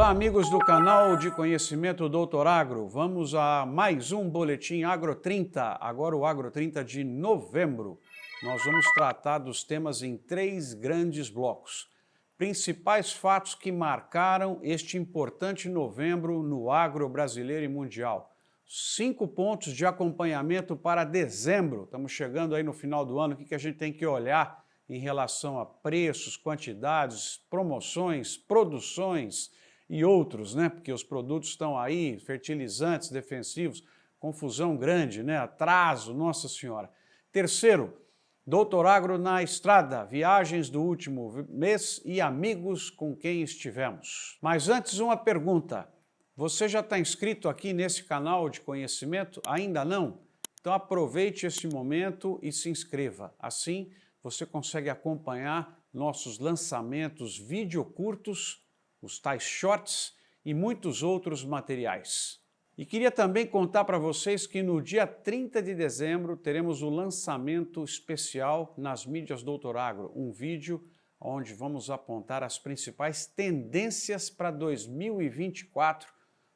Olá, amigos do canal de conhecimento Doutor Agro. Vamos a mais um Boletim Agro 30, agora o Agro 30 de novembro. Nós vamos tratar dos temas em 3 grandes blocos. Principais fatos que marcaram este importante novembro no agro brasileiro e mundial. 5 pontos de acompanhamento para dezembro. Estamos chegando aí no final do ano, o que a gente tem que olhar em relação a preços, quantidades, promoções, produções e outros, né? Porque os produtos estão aí, fertilizantes, defensivos, confusão grande, né? Atraso, nossa senhora. Terceiro, Doutor Agro na estrada, viagens do último mês e amigos com quem estivemos. Mas antes uma pergunta, você já está inscrito aqui nesse canal de conhecimento? Ainda não? Então aproveite esse momento e se inscreva. Assim, você consegue acompanhar nossos lançamentos vídeo curtos, os tais shorts e muitos outros materiais. E queria também contar para vocês que no dia 30 de dezembro teremos o lançamento especial nas mídias Doutor Agro, um vídeo onde vamos apontar as principais tendências para 2024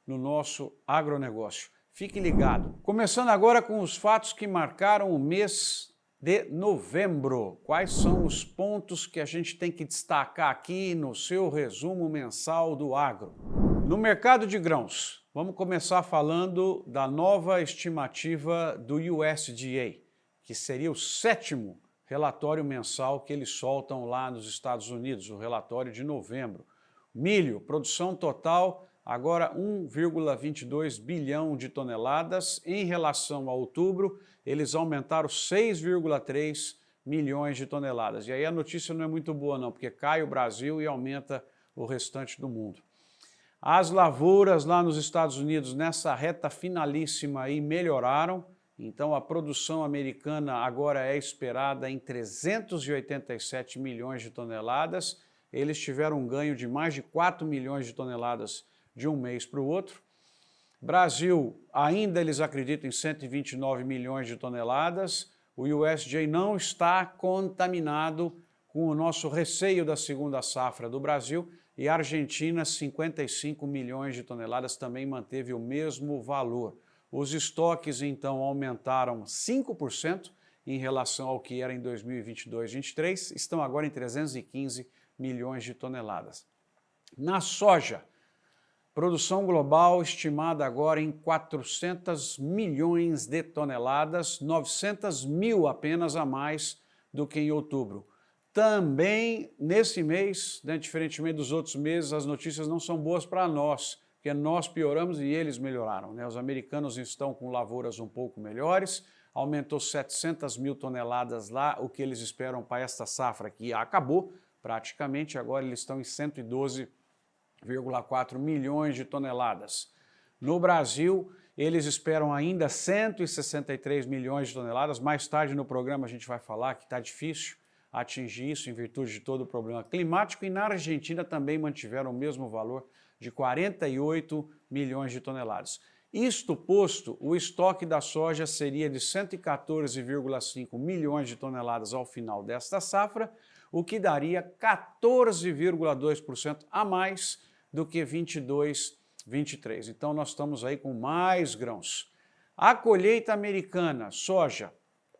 no nosso agronegócio. Fique ligado. Começando agora com os fatos que marcaram o mês de novembro. Quais são os pontos que a gente tem que destacar aqui no seu resumo mensal do agro? No mercado de grãos, vamos começar falando da nova estimativa do USDA, que seria o 7º relatório mensal que eles soltam lá nos Estados Unidos, o relatório de novembro. Milho, produção total agora 1,22 bilhão de toneladas. Em relação a outubro, eles aumentaram 6,3 milhões de toneladas. E aí a notícia não é muito boa não, porque cai o Brasil e aumenta o restante do mundo. As lavouras lá nos Estados Unidos, nessa reta finalíssima aí, melhoraram. Então a produção americana agora é esperada em 387 milhões de toneladas. Eles tiveram um ganho de mais de 4 milhões de toneladas de um mês para o outro. Brasil, ainda eles acreditam em 129 milhões de toneladas. O USDA não está contaminado com o nosso receio da segunda safra do Brasil. E a Argentina, 55 milhões de toneladas, também manteve o mesmo valor. Os estoques, então, aumentaram 5% em relação ao que era em 2022-23, estão agora em 315 milhões de toneladas. Na soja, produção global estimada agora em 400 milhões de toneladas, 900 mil apenas a mais do que em outubro. Também, nesse mês, né, diferentemente dos outros meses, as notícias não são boas para nós, porque nós pioramos e eles melhoraram, né? Os americanos estão com lavouras um pouco melhores, aumentou 700 mil toneladas lá, o que eles esperam para esta safra, que acabou praticamente, agora eles estão em 112,4 milhões de toneladas. No Brasil, eles esperam ainda 163 milhões de toneladas, mais tarde no programa a gente vai falar que está difícil atingir isso em virtude de todo o problema climático, e na Argentina também mantiveram o mesmo valor de 48 milhões de toneladas. Isto posto, o estoque da soja seria de 114,5 milhões de toneladas ao final desta safra, o que daria 14,2% a mais do que 22-23. Então nós estamos aí com mais grãos. A colheita americana, soja,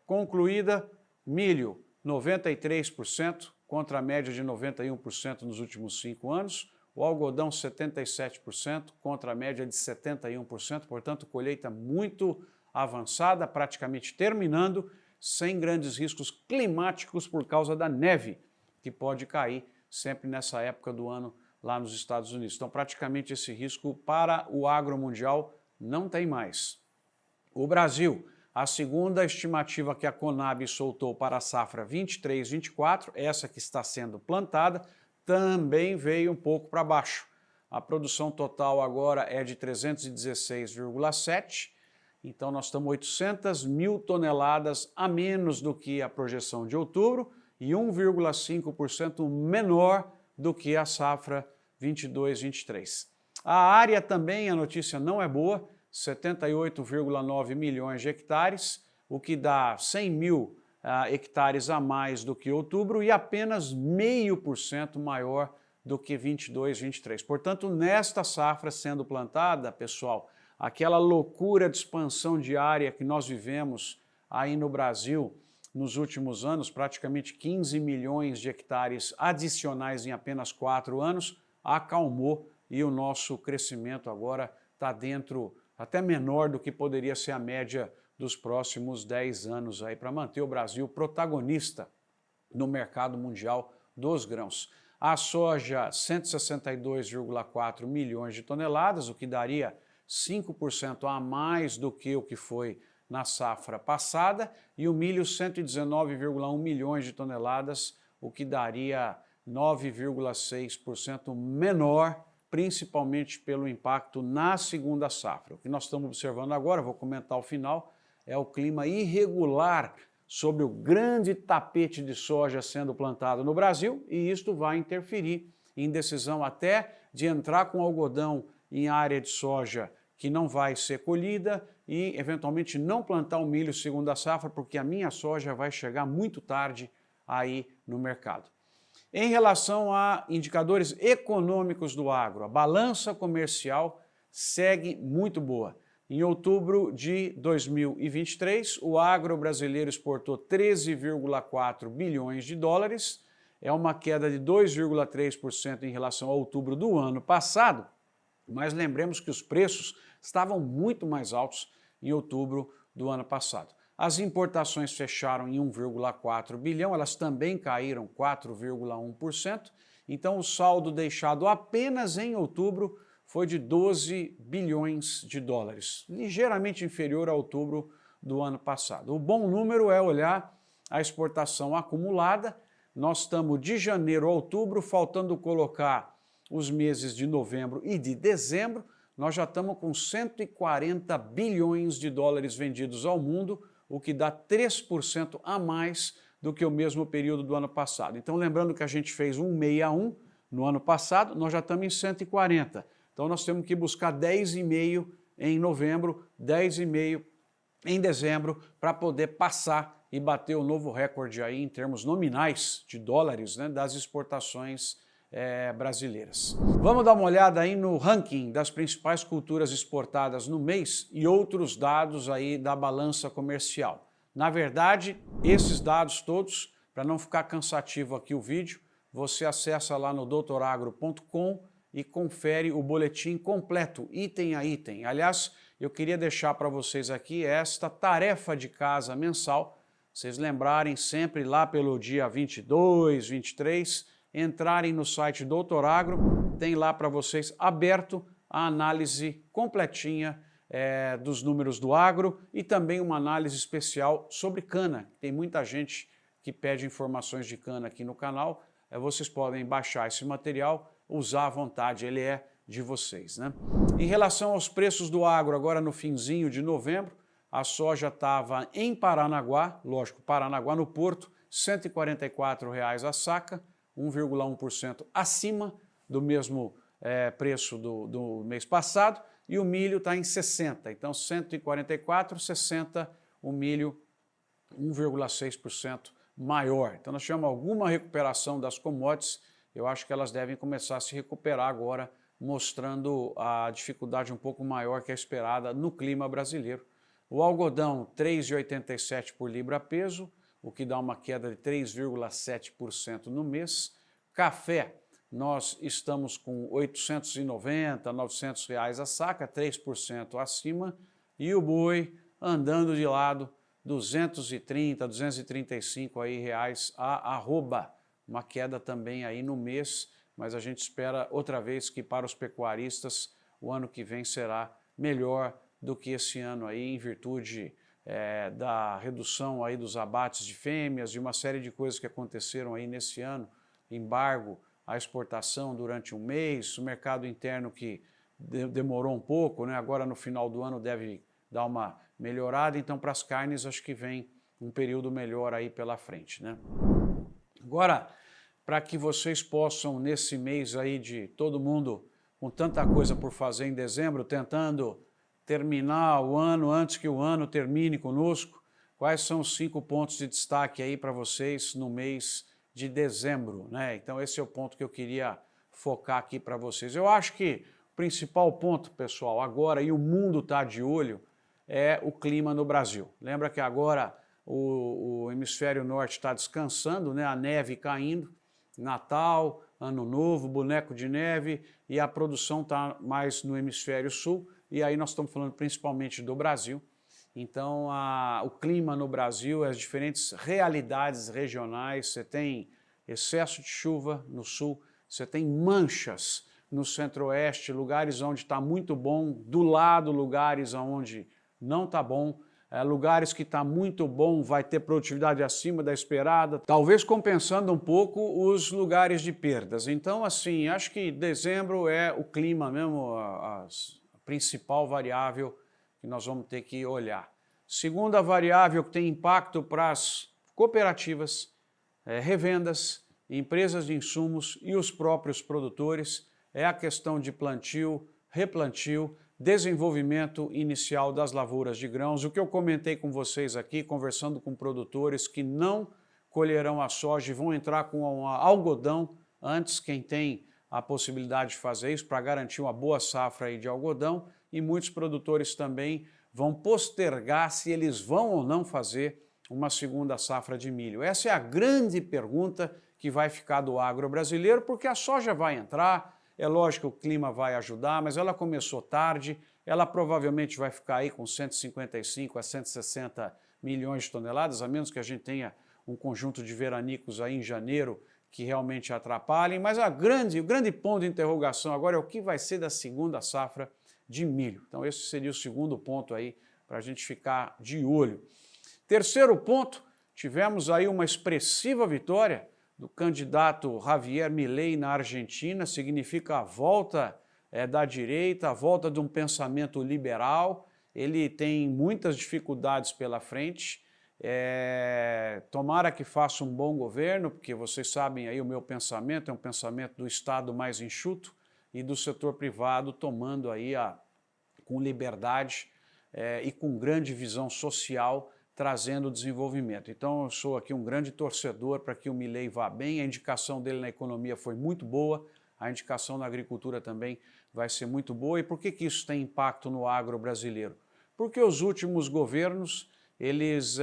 concluída, milho, 93% contra a média de 91% nos últimos 5 anos, o algodão 77% contra a média de 71%, portanto colheita muito avançada, praticamente terminando, sem grandes riscos climáticos por causa da neve, que pode cair sempre nessa época do ano lá nos Estados Unidos. Então praticamente esse risco para o agro mundial não tem mais. O Brasil, a segunda estimativa que a Conab soltou para a safra 23-24, essa que está sendo plantada, também veio um pouco para baixo. A produção total agora é de 316,7, então nós estamos 800 mil toneladas a menos do que a projeção de outubro e 1,5% menor do que a safra 22-23. A área também, a notícia não é boa, 78,9 milhões de hectares, o que dá 100 mil hectares a mais do que outubro e apenas 0,5% maior do que 22, 23. Portanto, nesta safra sendo plantada, pessoal, aquela loucura de expansão diária que nós vivemos aí no Brasil nos últimos anos, praticamente 15 milhões de hectares adicionais em apenas 4 anos, acalmou e o nosso crescimento agora está dentro, até menor do que poderia ser a média dos próximos 10 anos aí para manter o Brasil protagonista no mercado mundial dos grãos. A soja, 162,4 milhões de toneladas, o que daria 5% a mais do que o que foi na safra passada, e o milho 119,1 milhões de toneladas, o que daria 9,6% menor, principalmente pelo impacto na segunda safra. O que nós estamos observando agora, vou comentar ao final, é o clima irregular sobre o grande tapete de soja sendo plantado no Brasil, e isto vai interferir em decisão até de entrar com algodão em área de soja que não vai ser colhida e, eventualmente, não plantar o milho segunda safra, porque a minha soja vai chegar muito tarde aí no mercado. Em relação a indicadores econômicos do agro, a balança comercial segue muito boa. Em outubro de 2023, o agro brasileiro exportou 13,4 bilhões de dólares, é uma queda de 2,3% em relação a outubro do ano passado, mas lembremos que os preços estavam muito mais altos em outubro do ano passado. As importações fecharam em 1,4 bilhão, elas também caíram 4,1%, então o saldo deixado apenas em outubro foi de 12 bilhões de dólares, ligeiramente inferior a outubro do ano passado. O bom número é olhar a exportação acumulada, nós estamos de janeiro a outubro, faltando colocar os meses de novembro e de dezembro, nós já estamos com 140 bilhões de dólares vendidos ao mundo, o que dá 3% a mais do que o mesmo período do ano passado. Então, lembrando que a gente fez 161 no ano passado, nós já estamos em 140. Então, nós temos que buscar 10,5 em novembro, 10,5 em dezembro, para poder passar e bater o novo recorde aí em termos nominais de dólares, né, das exportações brasileiras. Vamos dar uma olhada aí no ranking das principais culturas exportadas no mês e outros dados aí da balança comercial. Na verdade, esses dados todos, para não ficar cansativo aqui o vídeo, você acessa lá no doutoragro.com e confere o boletim completo, item a item. Aliás, eu queria deixar para vocês aqui esta tarefa de casa mensal, vocês lembrarem sempre lá pelo dia 22, 23, entrarem no site Doutoragro, tem lá para vocês aberto a análise completinha dos números do agro e também uma análise especial sobre cana. Tem muita gente que pede informações de cana aqui no canal, vocês podem baixar esse material, usar à vontade, ele é de vocês, né? Em relação aos preços do agro, agora no finzinho de novembro, a soja estava em Paranaguá, lógico, Paranaguá no Porto, R$ 144 a saca, 1,1% acima do mesmo preço do mês passado, e o milho está em 60, então 144, 60, o milho 1,6% maior. Então nós tivemos alguma recuperação das commodities, eu acho que elas devem começar a se recuperar agora, mostrando a dificuldade um pouco maior que a esperada no clima brasileiro. O algodão, 3,87 por libra peso, o que dá uma queda de 3,7% no mês. Café, nós estamos com 890, 900 reais a saca, 3% acima. E o boi andando de lado, 230, 235 aí reais a arroba. Uma queda também aí no mês, mas a gente espera outra vez que para os pecuaristas o ano que vem será melhor do que esse ano aí, em virtude da redução aí dos abates de fêmeas, de uma série de coisas que aconteceram aí nesse ano, embargo à exportação durante um mês, o mercado interno que demorou um pouco, né? Agora no final do ano deve dar uma melhorada, então para as carnes acho que vem um período melhor aí pela frente, né? Agora, para que vocês possam nesse mês aí de todo mundo com tanta coisa por fazer em dezembro, tentando terminar o ano antes que o ano termine conosco, quais são os 5 pontos de destaque aí para vocês no mês de dezembro, né? Então esse é o ponto que eu queria focar aqui para vocês. Eu acho que o principal ponto, pessoal, agora, e o mundo está de olho, é o clima no Brasil. Lembra que agora o hemisfério norte está descansando, né? A neve caindo, Natal, Ano Novo, boneco de neve, e a produção está mais no hemisfério sul, e aí nós estamos falando principalmente do Brasil. Então, o clima no Brasil, as diferentes realidades regionais, você tem excesso de chuva no sul, você tem manchas no centro-oeste, lugares onde está muito bom, do lado lugares onde não está bom, lugares que está muito bom, vai ter produtividade acima da esperada, talvez compensando um pouco os lugares de perdas. Então, assim, acho que dezembro é o clima mesmo, a principal variável que nós vamos ter que olhar. Segunda variável que tem impacto para as cooperativas, revendas, empresas de insumos e os próprios produtores é a questão de plantio, replantio, desenvolvimento inicial das lavouras de grãos. O que eu comentei com vocês aqui, conversando com produtores que não colherão a soja e vão entrar com algodão antes, quem tem a possibilidade de fazer isso para garantir uma boa safra aí de algodão, e muitos produtores também vão postergar se eles vão ou não fazer uma segunda safra de milho. Essa é a grande pergunta que vai ficar do agro brasileiro, porque a soja vai entrar, é lógico que o clima vai ajudar, mas ela começou tarde, ela provavelmente vai ficar aí com 155 a 160 milhões de toneladas, a menos que a gente tenha um conjunto de veranicos aí em janeiro que realmente atrapalhem, mas o grande ponto de interrogação agora é o que vai ser da segunda safra de milho. Então esse seria o segundo ponto aí para a gente ficar de olho. Terceiro ponto, tivemos aí uma expressiva vitória do candidato Javier Milei na Argentina, significa a volta da direita, a volta de um pensamento liberal. Ele tem muitas dificuldades pela frente, tomara que faça um bom governo, porque vocês sabem aí o meu pensamento, é um pensamento do Estado mais enxuto e do setor privado tomando aí com liberdade e com grande visão social, trazendo desenvolvimento. Então eu sou aqui um grande torcedor para que o Milei vá bem, a indicação dele na economia foi muito boa, a indicação na agricultura também vai ser muito boa. E por que isso tem impacto no agro brasileiro? Porque os últimos governos, eles,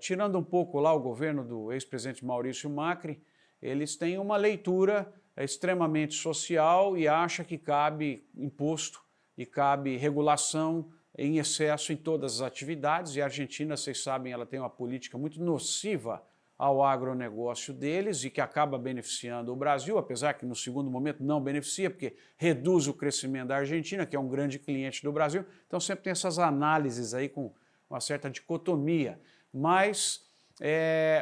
tirando um pouco lá o governo do ex-presidente Maurício Macri, eles têm uma leitura extremamente social e acha que cabe imposto e cabe regulação em excesso em todas as atividades, e a Argentina, vocês sabem, ela tem uma política muito nociva ao agronegócio deles e que acaba beneficiando o Brasil, apesar que no segundo momento não beneficia, porque reduz o crescimento da Argentina, que é um grande cliente do Brasil. Então sempre tem essas análises aí com uma certa dicotomia. Mas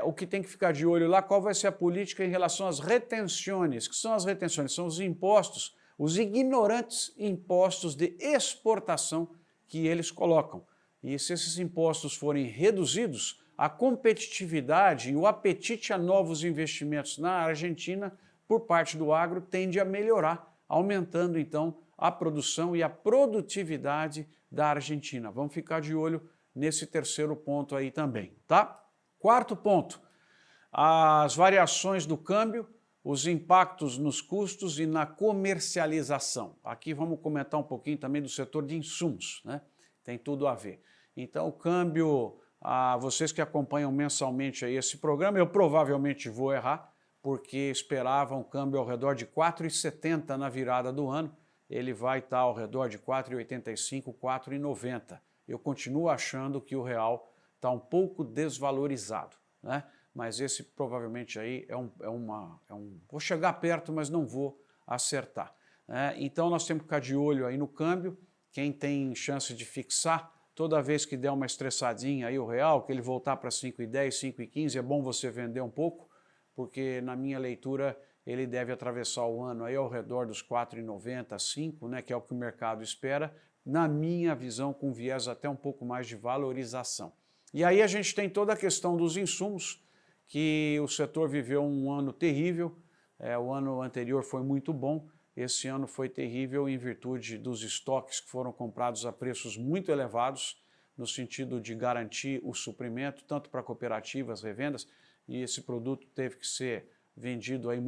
o que tem que ficar de olho lá, qual vai ser a política em relação às retenções? Que são as retenções? São os impostos, os ignorantes impostos de exportação que eles colocam. E se esses impostos forem reduzidos, a competitividade e o apetite a novos investimentos na Argentina por parte do agro tende a melhorar, aumentando então a produção e a produtividade da Argentina. Vamos ficar de olho nesse terceiro ponto aí também, tá? Quarto ponto, as variações do câmbio, os impactos nos custos e na comercialização. Aqui vamos comentar um pouquinho também do setor de insumos, né? Tem tudo a ver. Então o câmbio, vocês que acompanham mensalmente aí esse programa, eu provavelmente vou errar, porque esperava um câmbio ao redor de 4,70 na virada do ano, ele vai estar ao redor de 4,85, 4,90. Eu continuo achando que o real está um pouco desvalorizado, né? Mas esse provavelmente aí vou chegar perto, mas não vou acertar. Então nós temos que ficar de olho aí no câmbio, quem tem chance de fixar, toda vez que der uma estressadinha aí o real, que ele voltar para 5,10, 5,15, é bom você vender um pouco, porque na minha leitura ele deve atravessar o ano aí ao redor dos 4,90, 5, né, que é o que o mercado espera, na minha visão com viés até um pouco mais de valorização. E aí a gente tem toda a questão dos insumos, que o setor viveu um ano terrível, o ano anterior foi muito bom, esse ano foi terrível em virtude dos estoques que foram comprados a preços muito elevados, no sentido de garantir o suprimento, tanto para cooperativas, revendas, e esse produto teve que ser vendido aí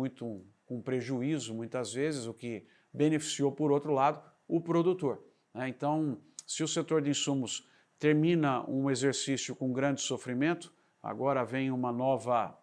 com prejuízo muitas vezes, o que beneficiou, por outro lado, o produtor, né? Então, se o setor de insumos termina um exercício com grande sofrimento, agora vem uma nova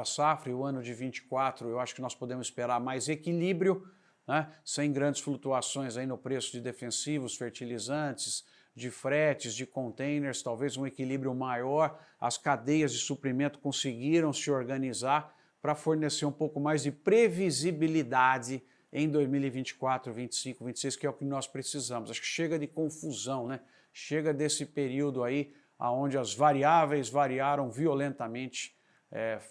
safra, e o ano de 24 eu acho que nós podemos esperar mais equilíbrio, né? Sem grandes flutuações aí no preço de defensivos, fertilizantes, de fretes, de containers, talvez um equilíbrio maior. As cadeias de suprimento conseguiram se organizar para fornecer um pouco mais de previsibilidade em 2024, 25, 26, que é o que nós precisamos. Acho que chega de confusão, né? Chega desse período aí onde as variáveis variaram violentamente,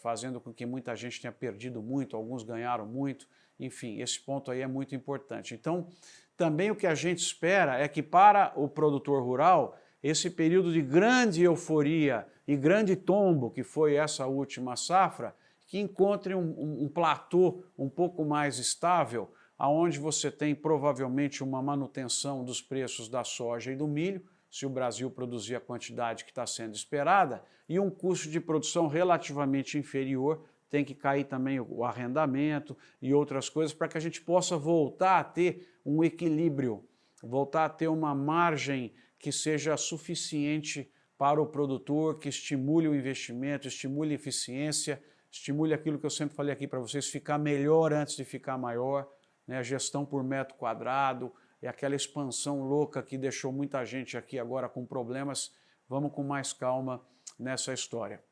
fazendo com que muita gente tenha perdido muito, alguns ganharam muito. Enfim, esse ponto aí é muito importante. Então, também o que a gente espera é que para o produtor rural, esse período de grande euforia e grande tombo, que foi essa última safra, que encontre um platô um pouco mais estável, onde você tem provavelmente uma manutenção dos preços da soja e do milho, se o Brasil produzir a quantidade que está sendo esperada, e um custo de produção relativamente inferior. Tem que cair também o arrendamento e outras coisas para que a gente possa voltar a ter um equilíbrio, voltar a ter uma margem que seja suficiente para o produtor, que estimule o investimento, estimule a eficiência, estimule aquilo que eu sempre falei aqui para vocês, ficar melhor antes de ficar maior, né? A gestão por metro quadrado, é aquela expansão louca que deixou muita gente aqui agora com problemas. Vamos com mais calma nessa história.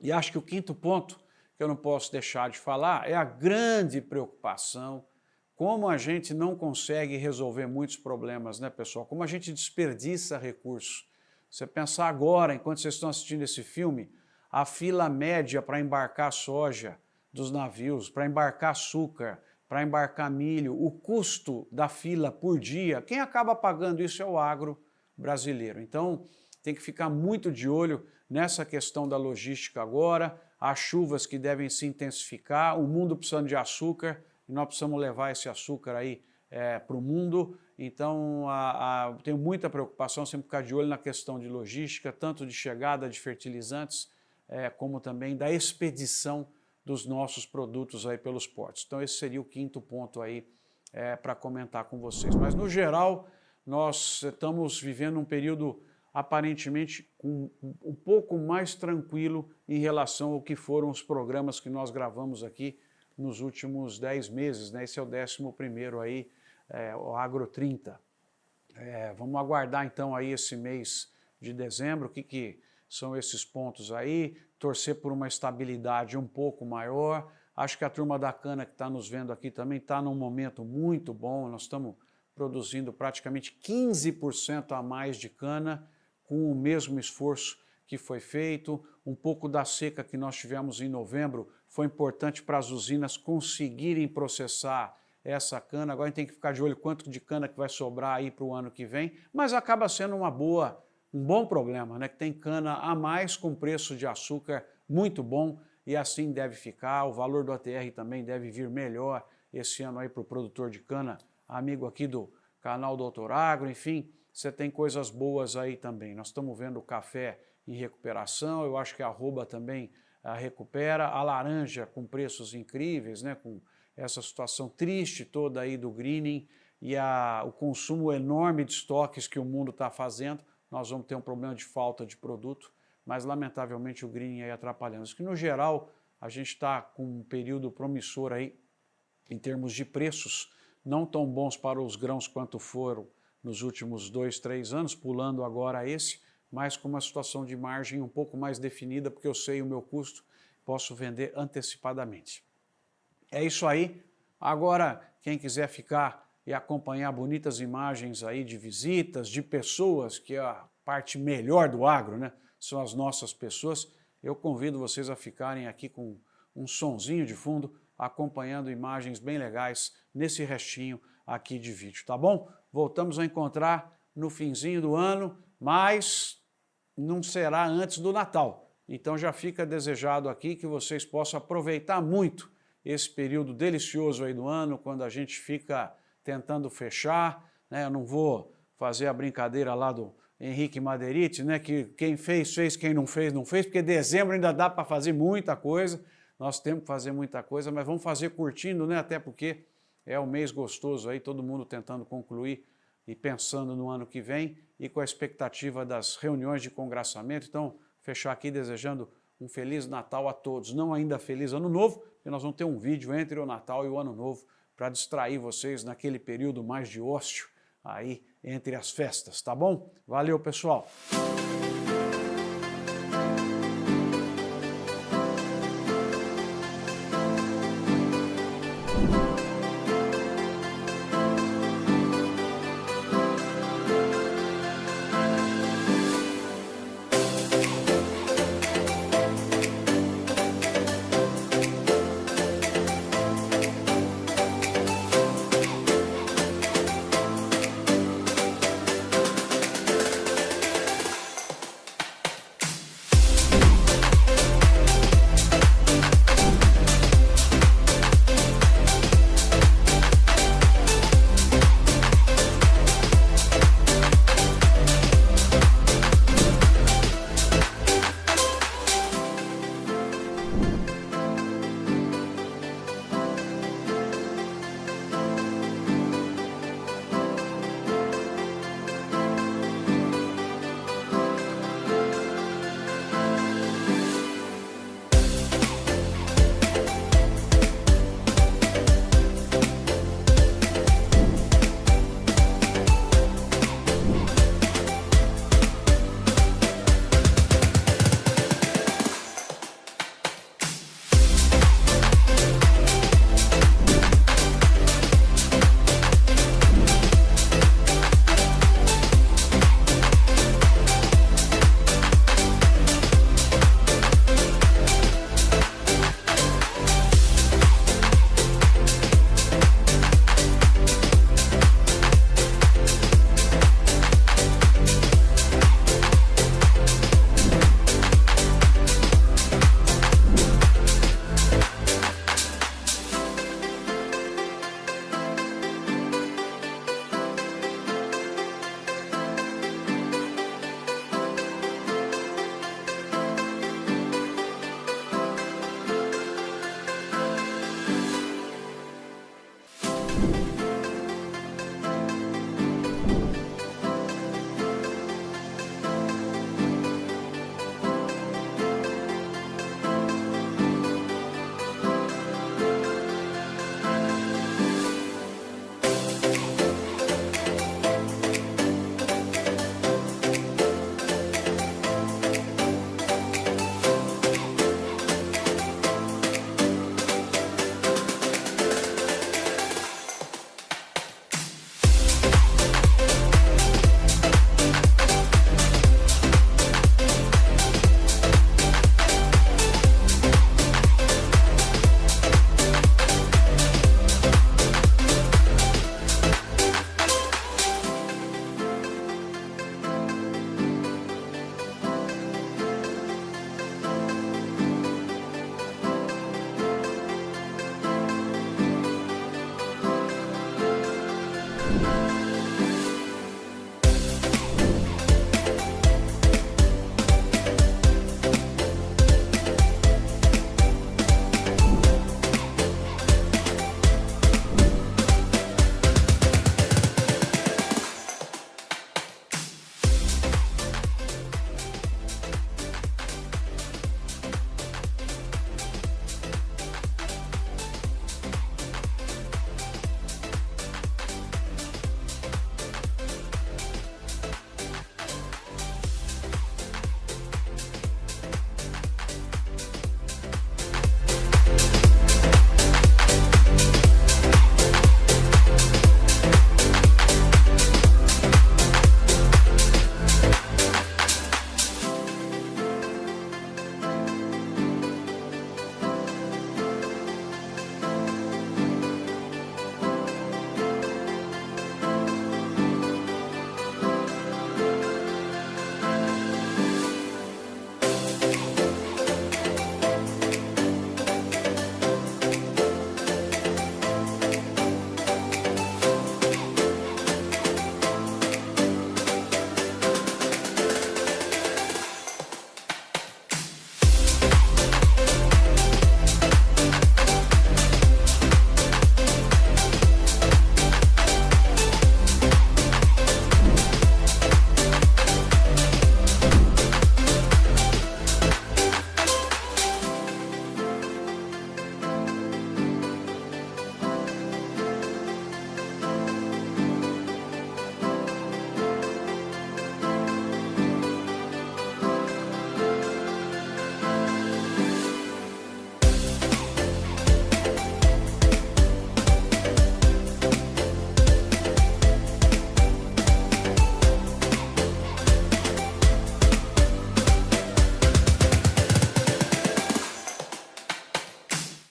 E acho que o quinto ponto que eu não posso deixar de falar é a grande preocupação, como a gente não consegue resolver muitos problemas, né, pessoal? Como a gente desperdiça recursos. Você pensar agora, enquanto vocês estão assistindo esse filme, a fila média para embarcar soja dos navios, para embarcar açúcar, para embarcar milho, o custo da fila por dia, quem acaba pagando isso é o agro brasileiro. Então, tem que ficar muito de olho nessa questão da logística agora, as chuvas que devem se intensificar, o mundo precisando de açúcar, e nós precisamos levar esse açúcar aí para o mundo. Então, tenho muita preocupação, sempre ficar de olho na questão de logística, tanto de chegada de fertilizantes, como também da expedição dos nossos produtos aí pelos portos. Então, esse seria o quinto ponto aí para comentar com vocês. Mas, no geral, nós estamos vivendo um período aparentemente um pouco mais tranquilo em relação ao que foram os programas que nós gravamos aqui nos últimos 10 meses, né? Esse é o 11º aí, o Agro 30. Vamos aguardar então aí esse mês de dezembro, o que são esses pontos aí, torcer por uma estabilidade um pouco maior. Acho que a turma da cana que está nos vendo aqui também está num momento muito bom, nós estamos produzindo praticamente 15% a mais de cana, com o mesmo esforço que foi feito. Um pouco da seca que nós tivemos em novembro foi importante para as usinas conseguirem processar essa cana. Agora a gente tem que ficar de olho quanto de cana que vai sobrar aí para o ano que vem, mas acaba sendo um bom problema, né? Que tem cana a mais com preço de açúcar muito bom, e assim deve ficar. O valor do ATR também deve vir melhor esse ano aí para o produtor de cana, amigo aqui do canal Doutor Agro. Enfim, você tem coisas boas aí também. Nós estamos vendo o café em recuperação, eu acho que a arroba também recupera, a laranja com preços incríveis, né, com essa situação triste toda aí do greening e o consumo enorme de estoques que o mundo está fazendo. Nós vamos ter um problema de falta de produto, mas lamentavelmente o greening aí atrapalhando. Isso que no geral a gente está com um período promissor aí em termos de preços, não tão bons para os grãos quanto foram nos últimos 2, 3 anos, pulando agora esse, mas com uma situação de margem um pouco mais definida, porque eu sei o meu custo, posso vender antecipadamente. É isso aí. Agora, quem quiser ficar e acompanhar bonitas imagens aí de visitas, de pessoas, que é a parte melhor do agro, né? São as nossas pessoas, eu convido vocês a ficarem aqui com um sonzinho de fundo, acompanhando imagens bem legais nesse restinho aqui de vídeo, tá bom? Voltamos a encontrar no finzinho do ano, mas não será antes do Natal. Então já fica desejado aqui que vocês possam aproveitar muito esse período delicioso aí do ano, quando a gente fica tentando fechar, né? Eu não vou fazer a brincadeira lá do Henrique Maderite, né? Que quem fez, fez, quem não fez, não fez, porque dezembro ainda dá para fazer muita coisa. nós temos que fazer muita coisa, mas vamos fazer curtindo, né? Até porque é um mês gostoso aí, todo mundo tentando concluir e pensando no ano que vem e com a expectativa das reuniões de congraçamento. Então, fechar aqui desejando um Feliz Natal a todos. Não ainda Feliz Ano Novo, porque nós vamos ter um vídeo entre o Natal e o Ano Novo para distrair vocês naquele período mais de ócio aí entre as festas, tá bom? Valeu, pessoal!